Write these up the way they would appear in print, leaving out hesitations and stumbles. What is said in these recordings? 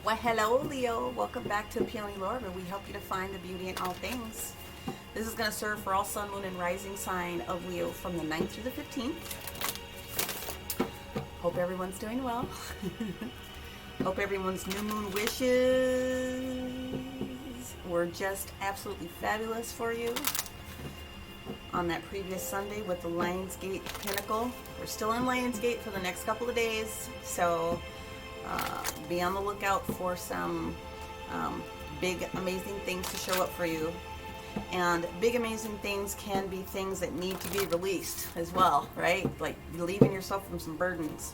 Well, hello, Leo. Welcome back to Peony Lore, where we help you to find the beauty in all things. This is going to serve for all sun, moon, and rising sign of Leo from the 9th through the 15th. Hope everyone's doing well. Hope everyone's new moon wishes were just absolutely fabulous for you. On that previous Sunday with the Lionsgate Pinnacle. We're still in Lionsgate for the next couple of days, so be on the lookout for some big amazing things to show up for you. And big amazing things can be things that need to be released as well, right? Like relieving yourself from some burdens.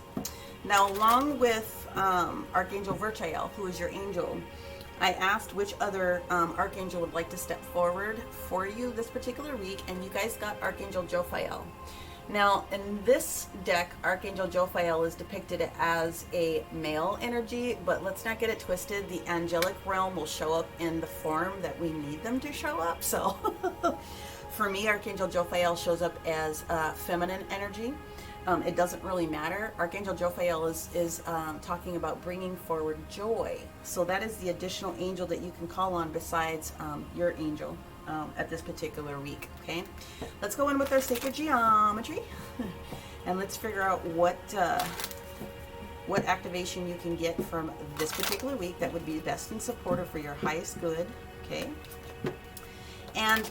Now, along with Archangel Virchael, who is your angel, I asked which other archangel would like to step forward for you this particular week, and you guys got Archangel Jophiel. Now, in this deck, Archangel Jophiel is depicted as a male energy, but let's not get it twisted. The angelic realm will show up in the form that we need them to show up. So, for me, Archangel Jophiel shows up as feminine energy. It doesn't really matter. Archangel Jophiel is talking about bringing forward joy. So that is the additional angel that you can call on besides your angel at this particular week. Okay, let's go in with our sacred geometry and let's figure out what activation you can get from this particular week that would be best and supportive for your highest good. Okay. And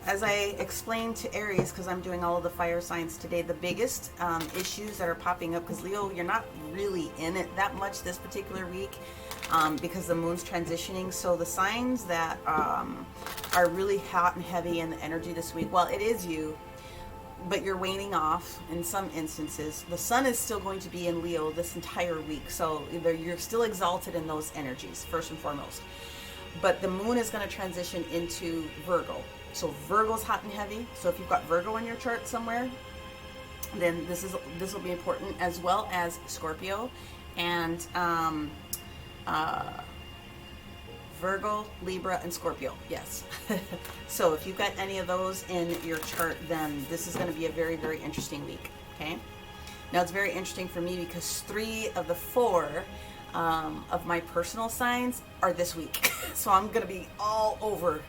as I explained to Aries, because I'm doing all of the fire signs today, the biggest issues that are popping up, because Leo, you're not really in it that much this particular week because the moon's transitioning. So the signs that are really hot and heavy in the energy this week, well, it is you, but you're waning off in some instances. The sun is still going to be in Leo this entire week. So either you're still exalted in those energies, first and foremost. But the moon is going to transition into Virgo. So Virgo's hot and heavy. So if you've got Virgo in your chart somewhere, then this will be important, as well as Scorpio and Virgo, Libra, and Scorpio. Yes. So if you've got any of those in your chart, then this is going to be a very, very interesting week. Okay. Now it's very interesting for me because 3 of the 4 of my personal signs are this week. So I'm going to be all over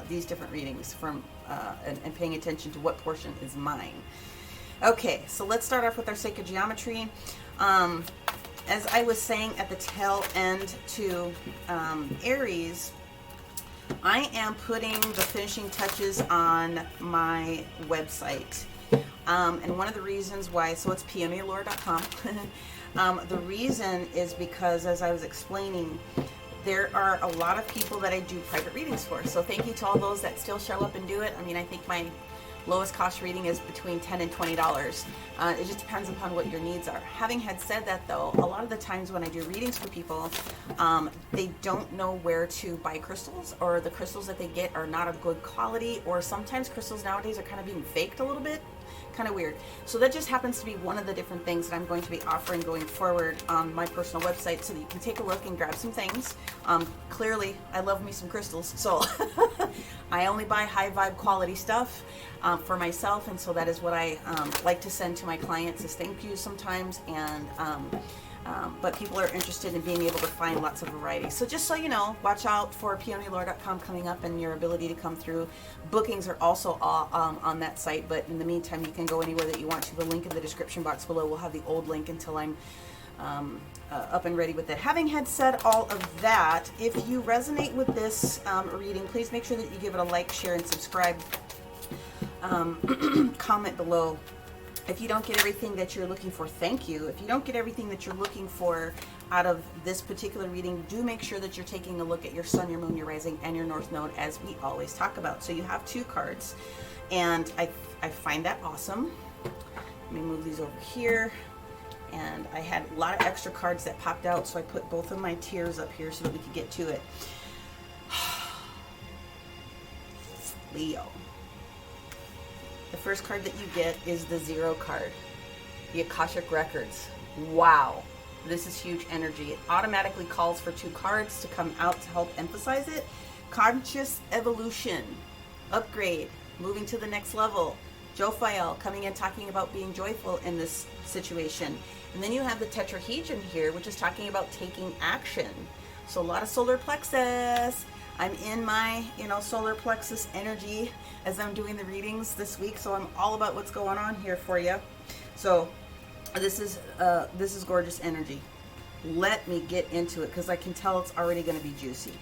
these different readings from and paying attention to what portion is mine. Okay, so let's start off with our sacred geometry. As I was saying at the tail end to Aries, I am putting the finishing touches on my website. And one of the reasons why, so it's peonylore.com. The reason is because, as I was explaining, there are a lot of people that I do private readings for. So thank you to all those that still show up and do it. I mean, I think my lowest cost reading is between $10 and $20. It just depends upon what your needs are. Having had said that, though, a lot of the times when I do readings for people, they don't know where to buy crystals, or the crystals that they get are not of good quality, or sometimes crystals nowadays are kind of being faked a little bit. Kind of weird. So that just happens to be one of the different things that I'm going to be offering going forward on my personal website, so that you can take a look and grab some things. Clearly, I love me some crystals, so I only buy high vibe quality stuff for myself, and so that is what I like to send to my clients as thank yous sometimes. And but people are interested in being able to find lots of variety. So just so you know, watch out for peonylore.com coming up and your ability to come through. Bookings are also on that site, but in the meantime, you can go anywhere that you want to. The link in the description box below will have the old link until I'm up and ready with it. Having had said all of that, if you resonate with this reading, please make sure that you give it a like, share, and subscribe. Comment below. If you don't get everything that you're looking for, thank you. If you don't get everything that you're looking for out of this particular reading, do make sure that you're taking a look at your sun, your moon, your rising, and your north node, as we always talk about. So you have 2 cards, and I find that awesome. Let me move these over here. And I had a lot of extra cards that popped out, so I put both of my tiers up here so that we could get to it. Leo. The first card that you get is the 0 card, the Akashic Records. Wow, this is huge energy. It automatically calls for 2 cards to come out to help emphasize it. Conscious evolution, upgrade, moving to the next level. Jophiel coming in talking about being joyful in this situation. And then you have the tetrahedron here, which is talking about taking action. So a lot of solar plexus. I'm in my, solar plexus energy as I'm doing the readings this week. So I'm all about what's going on here for you. So this is gorgeous energy. Let me get into it because I can tell it's already going to be juicy.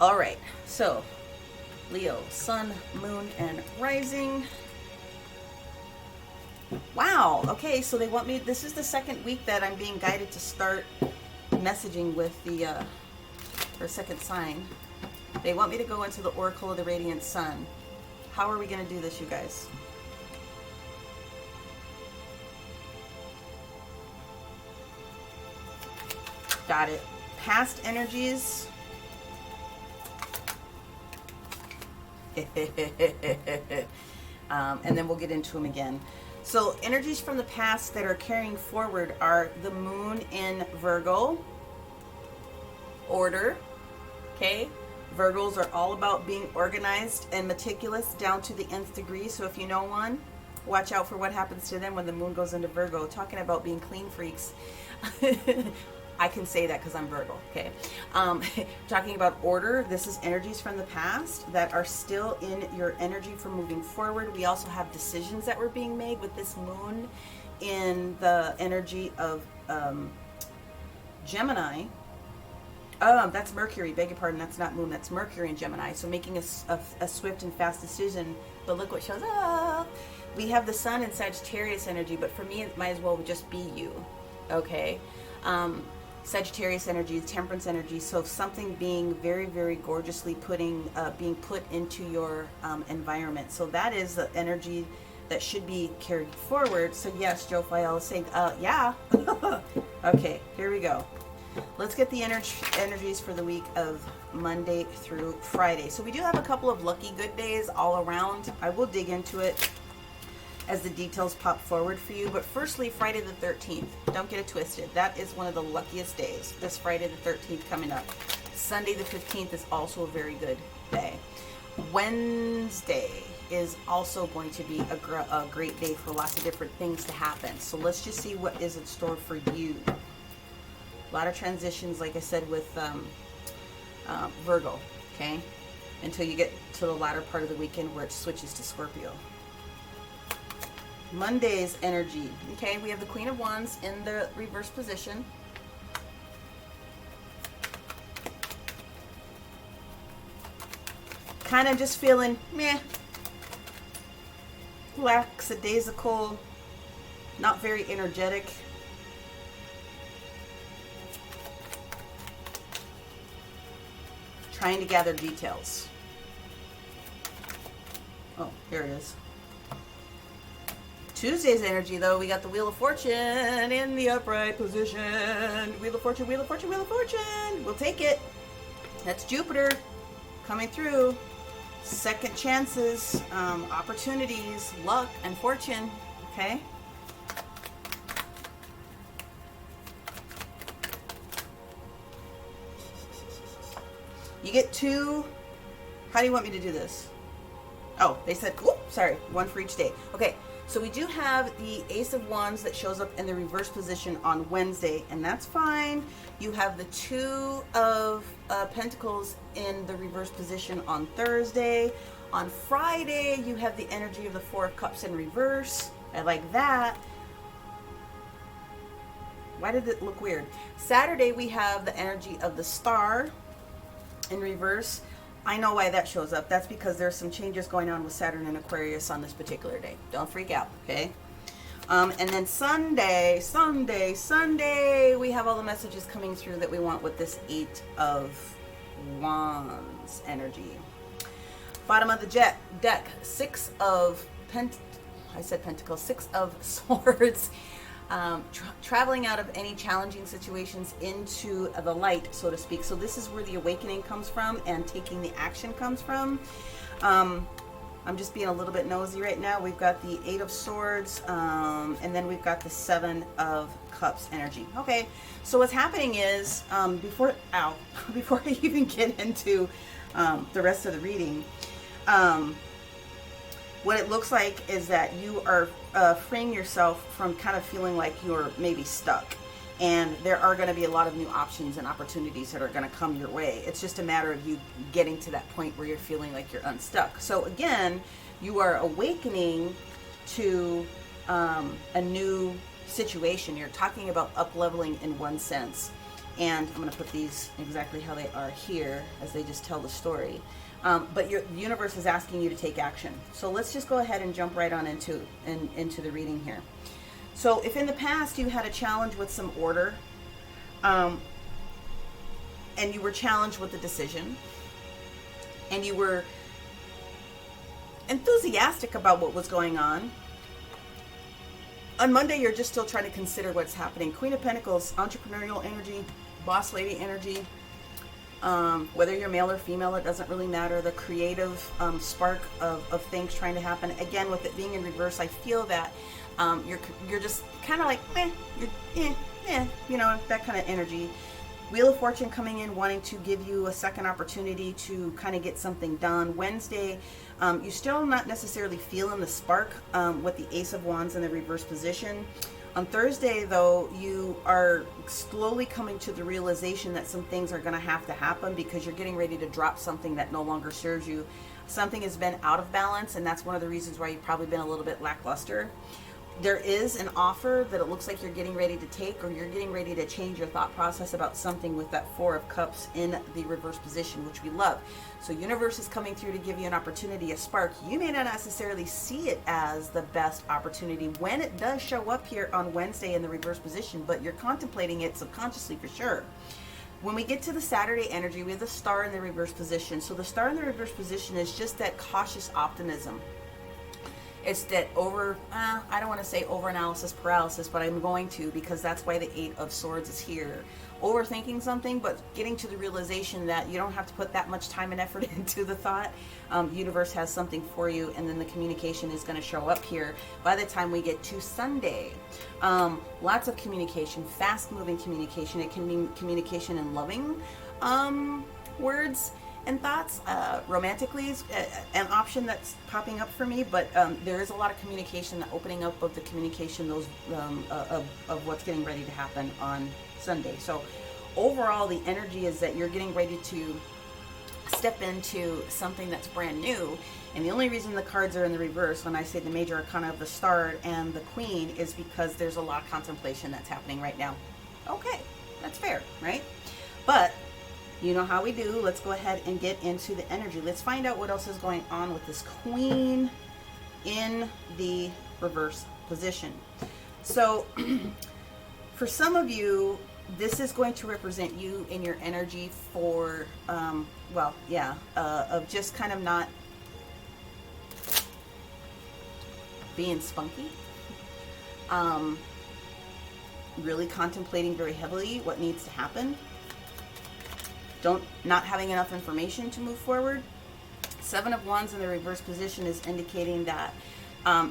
All right. So Leo, sun, moon, and rising. Wow. Okay. So they want me, this is the second week that I'm being guided to start messaging with the, or second sign. They want me to go into the Oracle of the Radiant Sun. How are we going to do this, you guys? Got it. Past energies. And then we'll get into them again. So energies from the past that are carrying forward are the moon in Virgo. Order. Okay. Virgos are all about being organized and meticulous down to the nth degree. So if you know one, watch out for what happens to them when the moon goes into Virgo. Talking about being clean freaks. I can say that because I'm Virgo, okay? Talking about order, this is energies from the past that are still in your energy for moving forward. We also have decisions that were being made with this moon in the energy of Gemini. That's Mercury, beg your pardon, that's not moon, that's Mercury in Gemini. So making a swift and fast decision, but look what shows up. We have the sun in Sagittarius energy, but for me, it might as well just be you, okay? Sagittarius energy, temperance energy. So something being very, very gorgeously being put into your environment. So that is the energy that should be carried forward. So yes, Joe Fiala is saying, yeah. Okay, here we go. Let's get the energies for the week of Monday through Friday. So we do have a couple of lucky good days all around. I will dig into it as the details pop forward for you. But firstly, Friday the 13th. Don't get it twisted. That is one of the luckiest days. This Friday the 13th coming up. Sunday the 15th is also a very good day. Wednesday is also going to be a great day for lots of different things to happen. So let's just see what is in store for you. A lot of transitions, like I said, with Virgo, okay? Until you get to the latter part of the weekend where it switches to Scorpio. Monday's energy. Okay, we have the Queen of Wands in the reverse position. Kind of just feeling meh, lackadaisical, not very energetic. Trying to gather details. Oh, here it is. Tuesday's energy, though, we got the Wheel of Fortune in the upright position. Wheel of Fortune, Wheel of Fortune, Wheel of Fortune. We'll take it. That's Jupiter coming through. Second chances, opportunities, luck, and fortune. Okay? You get two. How do you want me to do this? Oh, they said, sorry, one for each day. Okay. So we do have the Ace of Wands that shows up in the reverse position on Wednesday, and that's fine. You have the Two of Pentacles in the reverse position on Thursday. On Friday, you have the energy of the Four of Cups in reverse. I like that. Why did it look weird? Saturday, we have the energy of the Star in reverse. I know why that shows up. That's because there's some changes going on with Saturn and Aquarius on this particular day. Don't freak out, okay? And then Sunday, we have all the messages coming through that we want with this Eight of Wands energy. Bottom of the deck, Six of Pentacles, Six of Swords. Traveling out of any challenging situations into the light, so to speak. So this is where the awakening comes from and taking the action comes from. I'm just being a little bit nosy right now. We've got the Eight of Swords, and then we've got the Seven of Cups energy. Okay, so what's happening is, before I even get into the rest of the reading, what it looks like is that you are freeing yourself from kind of feeling like you're maybe stuck. And there are going to be a lot of new options and opportunities that are going to come your way. It's just a matter of you getting to that point where you're feeling like you're unstuck. So again, you are awakening to a new situation. You're talking about up-leveling in one sense. And I'm going to put these exactly how they are here as they just tell the story. But the universe is asking you to take action. So let's just go ahead and jump right on into the reading here. So if in the past you had a challenge with some order, and you were challenged with a decision, and you were enthusiastic about what was going on Monday you're just still trying to consider what's happening. Queen of Pentacles, entrepreneurial energy, boss lady energy. Whether you're male or female, it doesn't really matter. The creative spark of things trying to happen. Again, with it being in reverse, I feel that you're just kind of like, that kind of energy. Wheel of Fortune coming in, wanting to give you a second opportunity to kind of get something done. Wednesday, you're still not necessarily feeling the spark with the Ace of Wands in the reverse position. On Thursday, though, you are slowly coming to the realization that some things are going to have to happen because you're getting ready to drop something that no longer serves you. Something has been out of balance, and that's one of the reasons why you've probably been a little bit lackluster. There is an offer that it looks like you're getting ready to take, or you're getting ready to change your thought process about something with that Four of Cups in the reverse position, which we love. So universe is coming through to give you an opportunity, a spark. You may not necessarily see it as the best opportunity when it does show up here on Wednesday in the reverse position, but you're contemplating it subconsciously for sure. When we get to the Saturday energy, we have the Star in the reverse position. So the Star in the reverse position is just that cautious optimism. It's that I don't want to say overanalysis paralysis, but I'm going to, because that's why the Eight of Swords is here. Overthinking something, but getting to the realization that you don't have to put that much time and effort into the thought. Universe has something for you, and then the communication is going to show up here by the time we get to Sunday. Lots of communication, fast-moving communication. It can be communication in loving words and thoughts. Romantically is an option that's popping up for me, but there is a lot of communication, the opening up of the communication, those of what's getting ready to happen on Sunday. So overall, the energy is that you're getting ready to step into something that's brand new. And the only reason the cards are in the reverse when I say the major arcana of the Star and the Queen is because there's a lot of contemplation that's happening right now. Okay, that's fair, right? But you know how we do. Let's go ahead and get into the energy. Let's find out what else is going on with this Queen in the reverse position. So for some of you, this is going to represent you in your energy for, of just kind of not being spunky. Really contemplating very heavily what needs to happen. Not having enough information to move forward. Seven of Wands in the reverse position is indicating that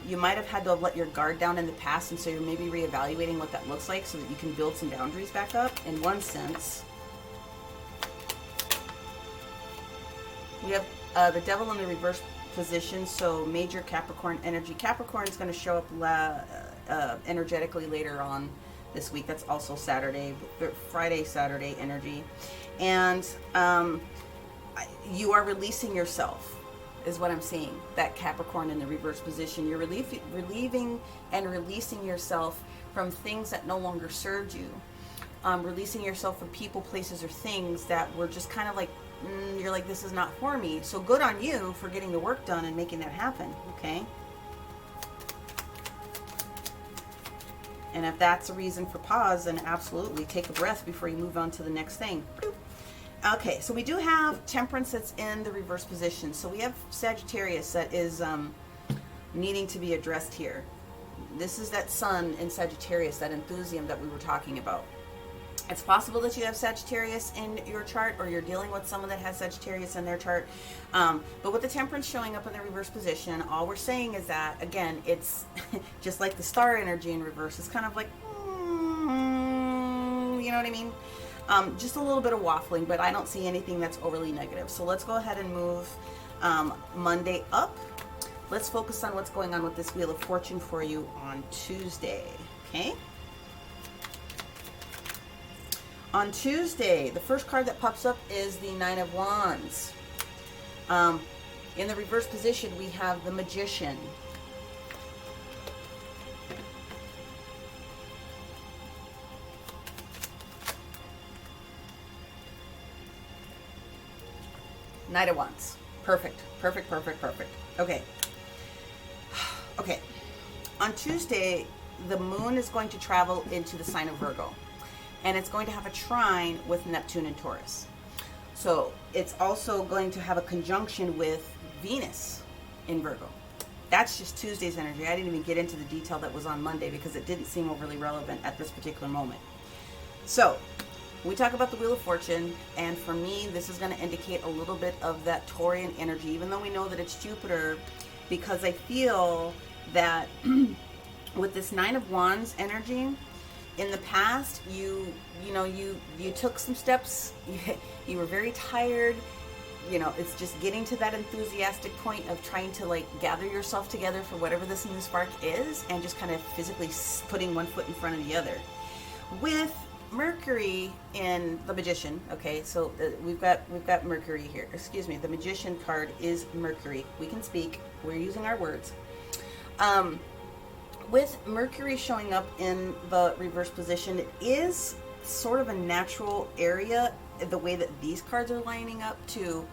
you might have had to have let your guard down in the past, and so you're maybe reevaluating what that looks like so that you can build some boundaries back up in one sense. We have the Devil in the reverse position, so major Capricorn energy. Capricorn is going to show up energetically later on this week. That's also Saturday, Friday, Saturday energy. And you are releasing yourself, is what I'm seeing. That Capricorn in the reverse position. You're relieving and releasing yourself from things that no longer served you. Releasing yourself from people, places, or things that were just kind of like, you're like, this is not for me. So good on you for getting the work done and making that happen, okay? And if that's a reason for pause, then absolutely take a breath before you move on to the next thing. Okay, so we do have Temperance that's in the reverse position. So we have Sagittarius that is needing to be addressed here. This is that Sun in Sagittarius, that enthusiasm that we were talking about. It's possible that you have Sagittarius in your chart, or you're dealing with someone that has Sagittarius in their chart. But with the Temperance showing up in the reverse position, all we're saying is that, again, it's just like the Star energy in reverse. It's kind of like, you know what I mean? Just a little bit of waffling, but I don't see anything that's overly negative. So let's go ahead and move Monday up. Let's focus on what's going on with this Wheel of Fortune for you on Tuesday, okay? On Tuesday, the first card that pops up is the Nine of Wands. In the reverse position, we have the Magician. Knight of Wands. Perfect. Perfect, perfect, perfect. Okay. Okay. On Tuesday, the moon is going to travel into the sign of Virgo. And it's going to have a trine with Neptune and Taurus. So it's also going to have a conjunction with Venus in Virgo. That's just Tuesday's energy. I didn't even get into the detail that was on Monday because it didn't seem overly relevant at this particular moment. So we talk about the Wheel of Fortune, and for me, this is going to indicate a little bit of that Taurian energy, even though we know that it's Jupiter, because I feel that with this Nine of Wands energy, in the past, you took some steps. You were very tired. You know, it's just getting to that enthusiastic point of trying to like gather yourself together for whatever this new spark is, and just kind of physically putting one foot in front of the other. With Mercury in the Magician, okay, so we've got Mercury here. Excuse me, the Magician card is Mercury. We can speak. We're using our words. With Mercury showing up in the reverse position, it is sort of a natural area, the way that these cards are lining up, to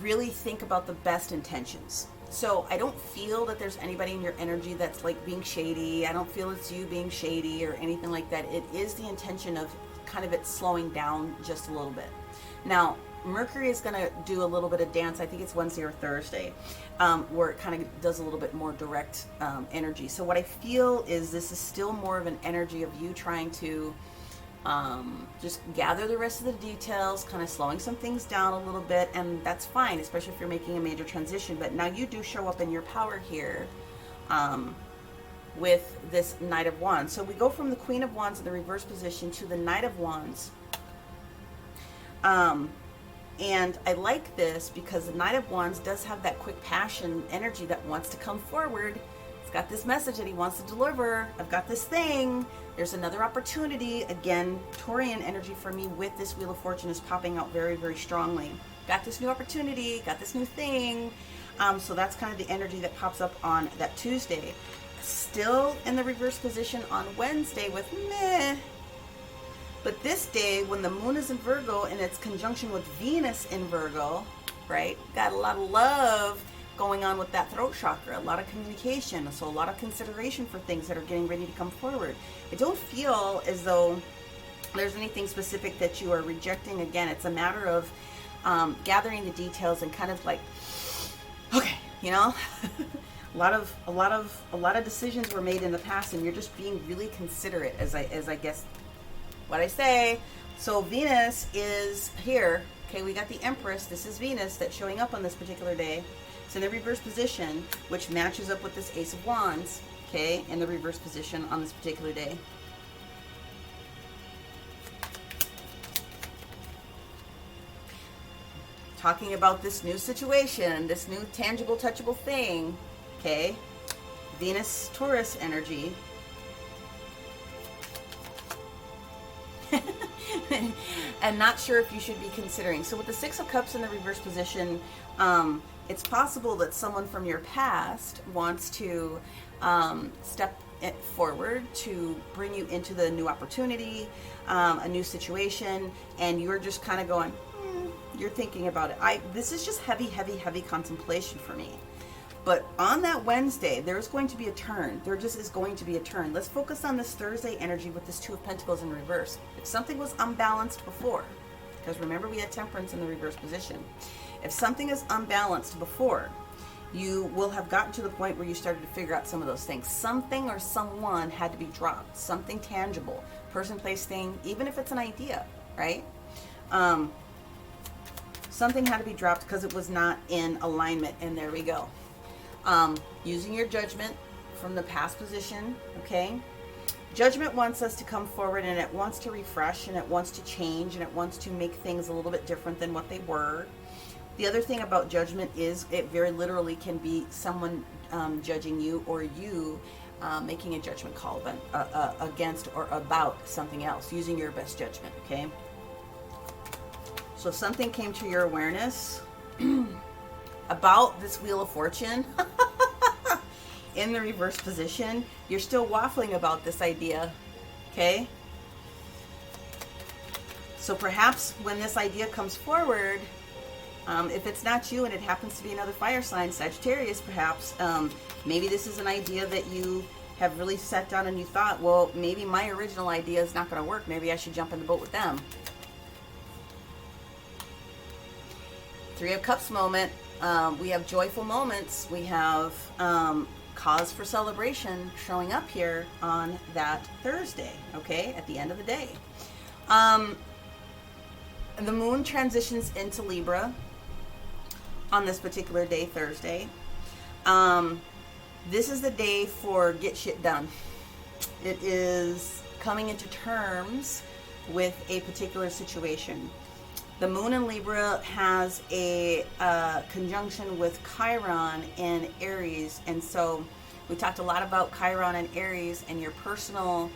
really think about the best intentions. So I don't feel that there's anybody in your energy that's like being shady. I don't feel it's you being shady or anything like that. It is the intention of kind of it slowing down just a little bit. Now, Mercury is going to do a little bit of dance. I think it's Wednesday or Thursday, where it kind of does a little bit more direct energy. So what I feel is this is still more of an energy of you trying to just gather the rest of the details, kind of slowing some things down a little bit, and that's fine, especially if you're making a major transition. But now you do show up in your power here with this Knight of Wands. So we go from the Queen of Wands in the reverse position to the Knight of Wands. And I like this because the Knight of Wands does have that quick passion energy that wants to come forward. It's got this message that he wants to deliver. I've got this thing. There's another opportunity. Again, Taurian energy for me with this Wheel of Fortune is popping out very, very strongly. Got this new opportunity. Got this new thing. So that's kind of the energy that pops up on that Tuesday. Still in the reverse position on Wednesday with meh. But this day, when the moon is in Virgo and it's conjunction with Venus in Virgo, right? Got a lot of love going on with that throat chakra, a lot of communication, so a lot of consideration for things that are getting ready to come forward. I don't feel as though there's anything specific that you are rejecting. Again, it's a matter of gathering the details and kind of like, okay, you know, a lot of decisions were made in the past, and you're just being really considerate, as I guess what I say. So Venus is here. Okay, we got the Empress. This is Venus that's showing up on this particular day. It's in the reverse position, which matches up with this Ace of Wands, okay, in the reverse position on this particular day. Talking about this new situation, this new tangible, touchable thing, okay, Venus, Taurus energy. And not sure if you should be considering. So with the Six of Cups in the reverse position, it's possible that someone from your past wants to step it forward to bring you into the new opportunity, a new situation, and you're just kind of going, you're thinking about it. This is just heavy, heavy, heavy contemplation for me. But on that Wednesday, there's going to be a turn. There just is going to be a turn. Let's focus on this Thursday energy with this Two of Pentacles in reverse. If something was unbalanced before, because remember we had Temperance in the reverse position. If something is unbalanced before, you will have gotten to the point where you started to figure out some of those things. Something or someone had to be dropped. Something tangible. Person, place, thing, even if it's an idea, right? Something had to be dropped because it was not in alignment, and there we go. Using your judgment from the past position, okay? Judgment wants us to come forward, and it wants to refresh, and it wants to change, and it wants to make things a little bit different than what they were. The other thing about judgment is it very literally can be someone judging you, or you making a judgment call against or about something else, using your best judgment, okay? So if something came to your awareness about this Wheel of Fortune in the reverse position, you're still waffling about this idea, okay? So perhaps when this idea comes forward, if it's not you and it happens to be another fire sign, Sagittarius perhaps, maybe this is an idea that you have really sat down and you thought, well, maybe my original idea is not going to work. Maybe I should jump in the boat with them. Three of Cups moment. We have joyful moments. We have cause for celebration showing up here on that Thursday, okay, at the end of the day. The moon transitions into Libra on this particular day, Thursday. This is the day for get shit done. It is coming into terms with a particular situation. The moon in Libra has a conjunction with Chiron in Aries, and so we talked a lot about Chiron and Aries and your personal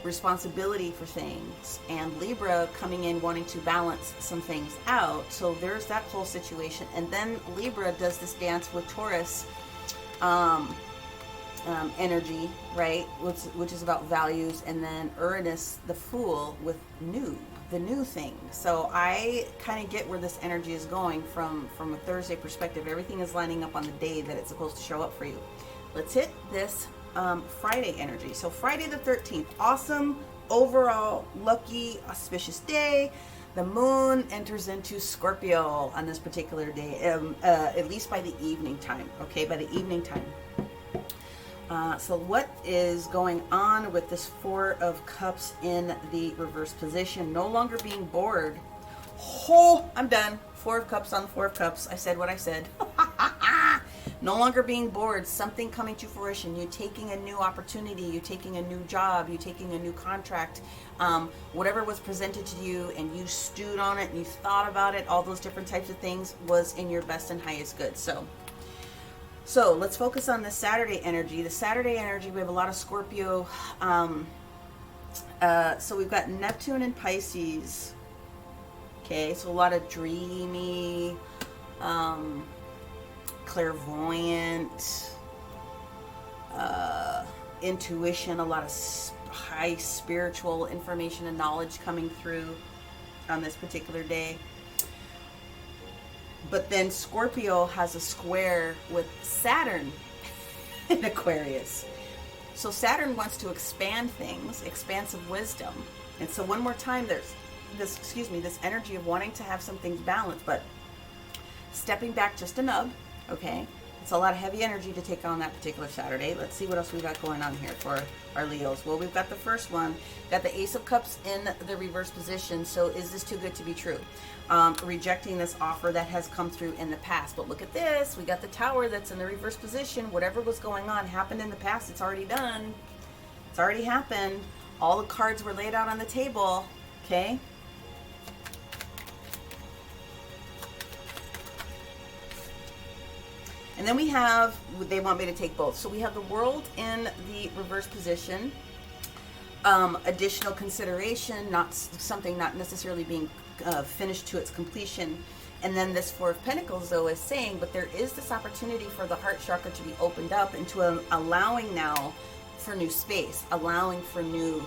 responsibility for things, and Libra coming in wanting to balance some things out. So there's that whole situation, and then Libra does this dance with Taurus energy, right, which is about values, and then Uranus, the Fool, with the new thing. So I kind of get where this energy is going from a Thursday perspective. Everything is lining up on the day that it's supposed to show up for you. Let's hit this Friday energy. So Friday the 13th, awesome, overall, lucky, auspicious day. The moon enters into Scorpio on this particular day, at least by the evening time, okay, by the evening time. So what is going on with this Four of Cups in the reverse position? No longer being bored. Oh, I'm done. Four of Cups on the Four of Cups. I said what I said. No longer being bored. Something coming to fruition. You taking a new opportunity. You taking a new job. You taking a new contract. Whatever was presented to you and you stewed on it and you thought about it, all those different types of things was in your best and highest good. So let's focus on the Saturday energy. The Saturday energy, we have a lot of Scorpio. So we've got Neptune and Pisces. Okay, so a lot of dreamy, clairvoyant, intuition, a lot of high spiritual information and knowledge coming through on this particular day. But then Scorpio has a square with Saturn in Aquarius. So Saturn wants to expand things, expansive wisdom. And so one more time, there's this energy of wanting to have some things balanced, but stepping back just a nub, okay? It's a lot of heavy energy to take on that particular Saturday. Let's see what else we got going on here for our Leos. Well, we've got the first one, got the Ace of Cups in the reverse position. So is this too good to be true? Rejecting this offer that has come through in the past. But look at this. We got the Tower that's in the reverse position. Whatever was going on happened in the past. It's already done. It's already happened. All the cards were laid out on the table. Okay? And then we have, they want me to take both. So we have the World in the reverse position. Additional consideration, not something not necessarily being finished to its completion. And then this Four of Pentacles, though, is saying, but there is this opportunity for the heart chakra to be opened up into allowing now for new space, allowing for new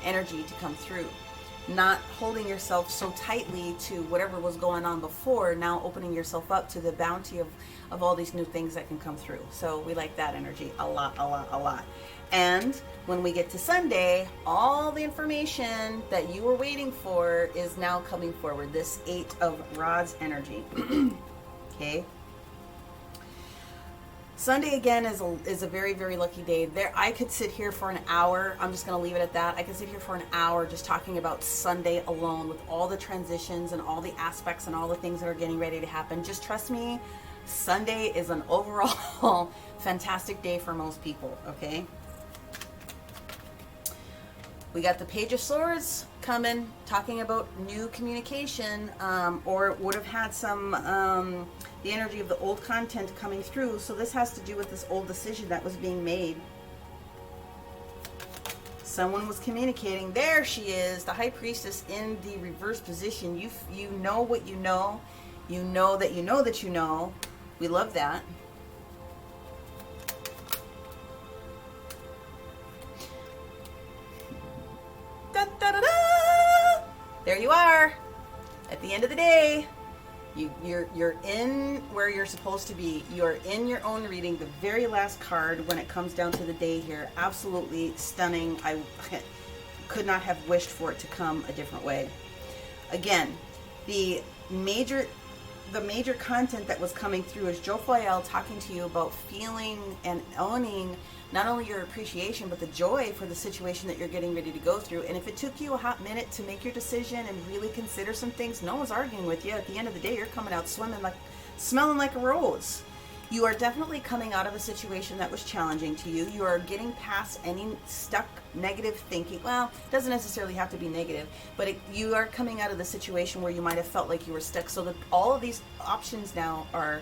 energy to come through. Not holding yourself so tightly to whatever was going on before, now opening yourself up to the bounty of all these new things that can come through. So we like that energy a lot, a lot, a lot. And when we get to Sunday, all the information that you were waiting for is now coming forward. This Eight of Rods energy. Okay. Sunday again is a very, very lucky day. There, I could sit here for an hour. I'm just going to leave it at that. I could sit here for an hour just talking about Sunday alone with all the transitions and all the aspects and all the things that are getting ready to happen. Just trust me, Sunday is an overall fantastic day for most people, okay? We got the Page of Swords coming, talking about new communication, or would have had some, the energy of the old content coming through. So this has to do with this old decision that was being made. Someone was communicating. There she is, the High Priestess in the reverse position. You know what you know. You know that you know that you know. We love that. Da, da, da, da. There you are. At the end of the day, you're in where you're supposed to be. You're in your own reading. The very last card when it comes down to the day here. Absolutely stunning. I could not have wished for it to come a different way. Again, the major content that was coming through is Jophiel talking to you about feeling and owning not only your appreciation, but the joy for the situation that you're getting ready to go through. And if it took you a hot minute to make your decision and really consider some things, no one's arguing with you. At the end of the day, you're coming out smelling like a rose. You are definitely coming out of a situation that was challenging to you. You are getting past any stuck negative thinking. Well, it doesn't necessarily have to be negative, but you are coming out of the situation where you might have felt like you were stuck. So that all of these options now are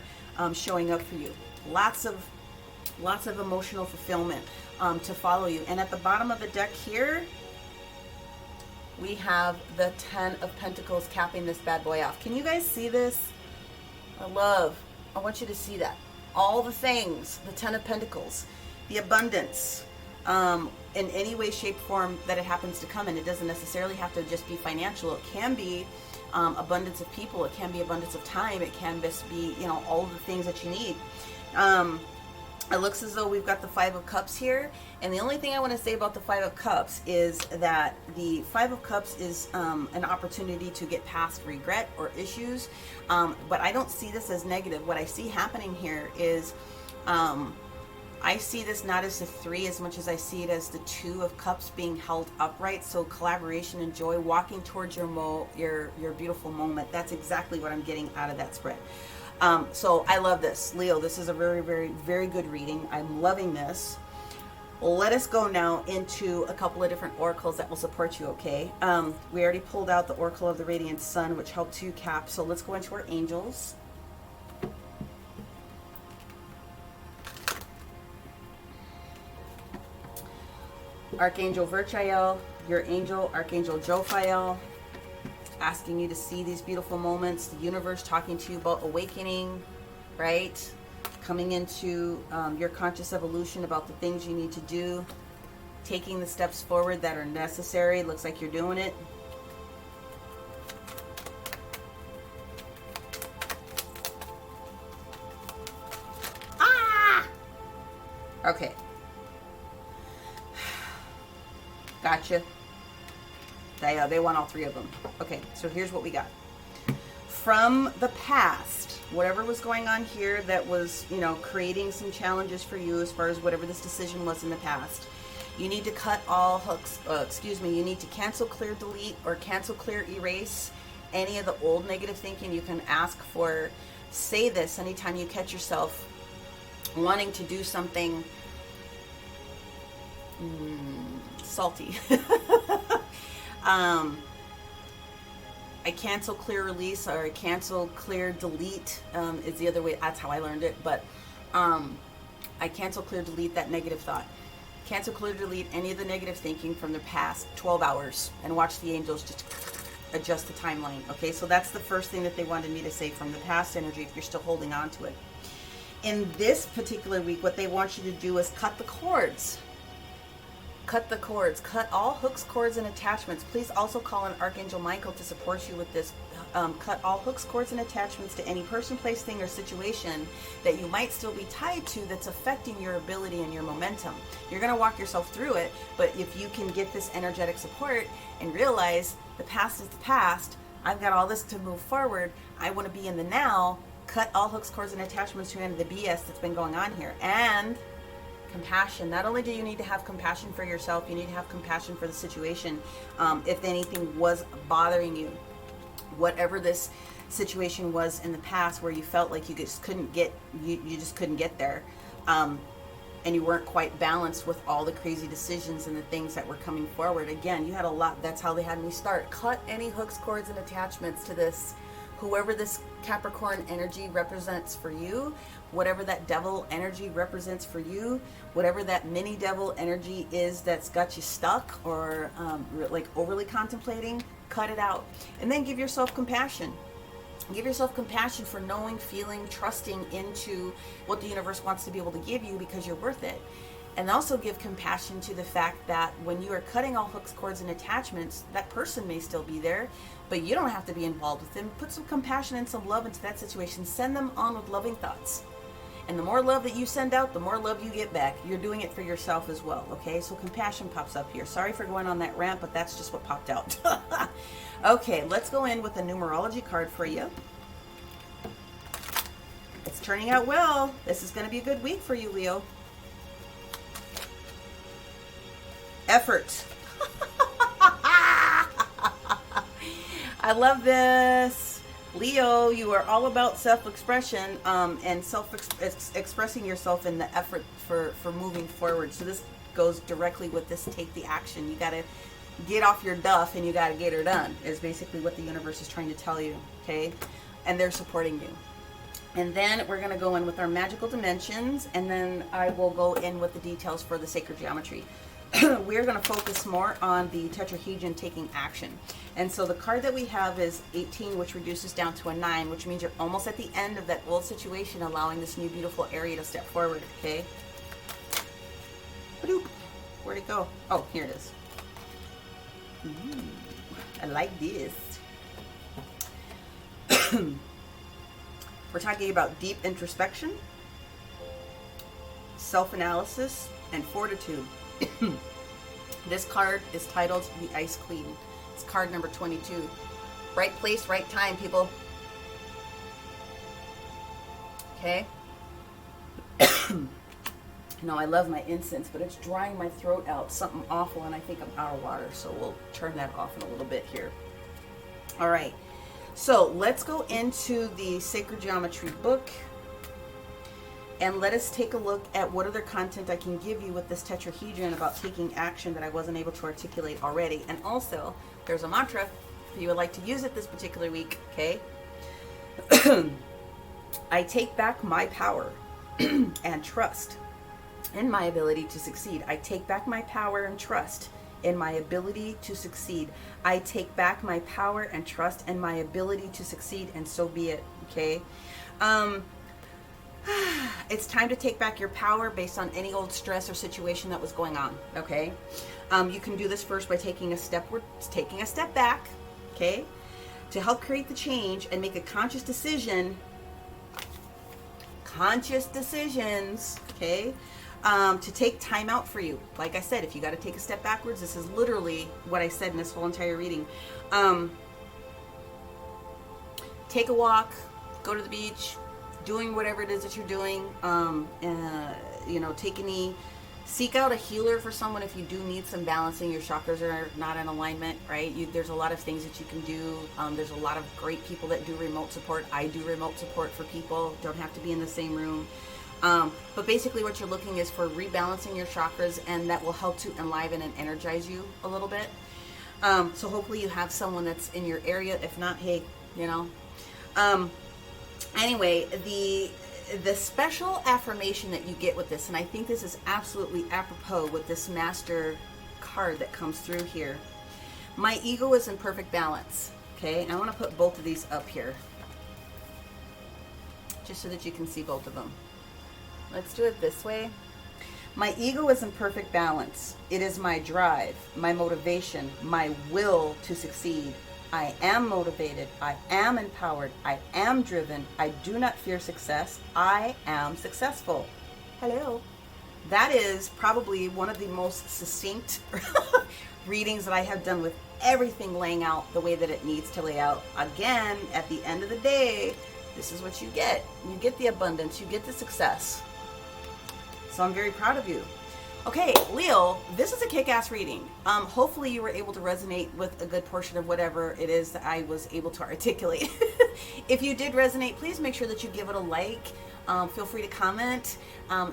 showing up for you. Lots of emotional fulfillment to follow you. And at the bottom of the deck here, we have the 10 of Pentacles capping this bad boy off. Can you guys see this? I want you to see that. All the things, the 10 of Pentacles, the abundance, in any way, shape, form that it happens to come in. It doesn't necessarily have to just be financial. It can be abundance of people. It can be abundance of time. It can just be, all of the things that you need. It looks as though we've got the 5 of Cups here. And the only thing I want to say about the 5 of Cups is that the 5 of Cups is an opportunity to get past regret or issues. But I don't see this as negative. What I see happening here is I see this not as the 3 as much as I see it as the 2 of Cups being held upright. So collaboration and joy, walking towards your beautiful moment. That's exactly what I'm getting out of that spread. So I love this. Leo, this is a very, very, very good reading. I'm loving this. Let us go now into a couple of different oracles that will support you, okay? We already pulled out the Oracle of the Radiant Sun, which helped to cap. So let's go into our angels. Archangel Virchael, your angel, Archangel Jophiel, asking you to see these beautiful moments. The universe talking to you about awakening, right? Coming into your conscious evolution about the things you need to do. Taking the steps forward that are necessary. Looks like you're doing it. Ah! Okay. Gotcha. They want all 3 of them. Okay, so here's what we got. From the past, whatever was going on here that was, creating some challenges for you as far as whatever this decision was in the past, you need to cut all hooks, you need to cancel, clear, delete, or cancel, clear, erase any of the old negative thinking. You can ask for, say this anytime you catch yourself wanting to do something salty. I cancel, clear, release, or I cancel, clear, delete is the other way. That's how I learned it. But I cancel, clear, delete that negative thought. Cancel, clear, delete any of the negative thinking from the past 12 hours and watch the angels just adjust the timeline. Okay, so that's the first thing that they wanted me to say from the past energy if you're still holding on to it. In this particular week, what they want you to do is cut the cords. Cut the cords. Cut all hooks, cords, and attachments. Please also call on Archangel Michael to support you with this. Cut all hooks, cords, and attachments to any person, place, thing, or situation that you might still be tied to that's affecting your ability and your momentum. You're going to walk yourself through it, but if you can get this energetic support and realize the past is the past, I've got all this to move forward, I want to be in the now, cut all hooks, cords, and attachments to any of the BS that's been going on here. And compassion. Not only do you need to have compassion for yourself, you need to have compassion for the situation. If anything was bothering you, whatever this situation was in the past where you felt like you just couldn't get, you just couldn't get there, and you weren't quite balanced with all the crazy decisions and the things that were coming forward. Again, you had a lot. That's how they had me start. Cut any hooks, cords, and attachments to this whoever this Capricorn energy represents for you, whatever that devil energy represents for you, whatever that mini devil energy is that's got you stuck or like overly contemplating, cut it out. And then give yourself compassion. Give yourself compassion for knowing, feeling, trusting into what the universe wants to be able to give you, because you're worth it. And also give compassion to the fact that when you are cutting all hooks, cords, and attachments, that person may still be there, but you don't have to be involved with them. Put some compassion and some love into that situation. Send them on with loving thoughts. And the more love that you send out, the more love you get back. You're doing it for yourself as well, okay? So compassion pops up here. Sorry for going on that rant, but that's just what popped out. Okay, let's go in with a numerology card for you. It's turning out well. This is going to be a good week for you, Leo. Effort. I love this. Leo, you are all about self-expression and expressing yourself in the effort for moving forward. So this goes directly with this take the action. You got to get off your duff and you got to get her done, is basically what the universe is trying to tell you, okay? And they're supporting you. And then we're going to go in with our magical dimensions, and then I will go in with the details for the sacred geometry. We're going to focus more on the tetrahedron taking action. And so the card that we have is 18, which reduces down to a 9, which means you're almost at the end of that old situation, allowing this new beautiful area to step forward, okay? Ba-doop. Where'd it go? Oh, here it is. Ooh, I like this. We're talking about deep introspection, self-analysis, and fortitude. This card is titled the Ice Queen. It's card number 22. Right place, right time, people. Okay? No, I love my incense, but it's drying my throat out. Something awful, and I think I'm out of water, so we'll turn that off in a little bit here. All right. So let's go into the Sacred Geometry book, and let us take a look at what other content I can give you with this tetrahedron about taking action that I wasn't able to articulate already. And also, there's a mantra if you would like to use it this particular week, okay? I take back my power and trust in my ability to succeed. I take back my power and trust in my ability to succeed. I take back my power and trust in my ability to succeed, and so be it, okay? It's time to take back your power based on any old stress or situation that was going on, okay? You can do this first by taking a step back, okay? To help create the change and make a conscious decisions, okay? To take time out for you. Like I said, if you got to take a step backwards, this is literally what I said in this whole entire reading. Take a walk, go to the beach, doing whatever it is that you're doing. You know, take a knee. Seek out a healer for someone if you do need some balancing. Your chakras are not in alignment, right? There's a lot of things that you can do. There's a lot of great people that do remote support. I do remote support for people. Don't have to be in the same room. But basically what you're looking is for rebalancing your chakras, and that will help to enliven and energize you a little bit. So hopefully you have someone that's in your area. If not, hey, you know. Anyway, the special affirmation that you get with this, and I think this is absolutely apropos with this master card that comes through here. My ego is in perfect balance. Okay, I want to put both of these up here just so that you can see both of them. Let's do it this way. My ego is in perfect balance. It is my drive, my motivation, my will to succeed. I am motivated. I am empowered. I am driven. I do not fear success. I am successful. Hello. That is probably one of the most succinct readings that I have done with everything laying out the way that it needs to lay out. Again, at the end of the day, this is what you get. You get the abundance. You get the success. So I'm very proud of you. Okay, Leo, this is a kick-ass reading. Hopefully you were able to resonate with a good portion of whatever it is that I was able to articulate. If you did resonate, please make sure that you give it a like. Feel free to comment.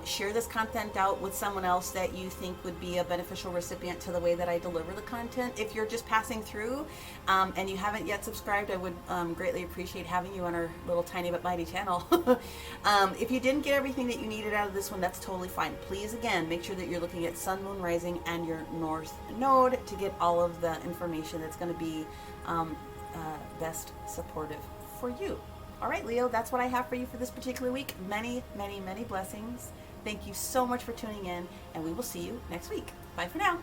Share this content out with someone else that you think would be a beneficial recipient to the way that I deliver the content. If you're just passing through and you haven't yet subscribed, I would greatly appreciate having you on our little tiny but mighty channel. If you didn't get everything that you needed out of this one, that's totally fine. Please, again, make sure that you're looking at Sun, Moon, Rising, and your North Node to get all of the information that's going to be best supportive for you. All right, Leo, that's what I have for you for this particular week. Many, many, many blessings. Thank you so much for tuning in, and we will see you next week. Bye for now.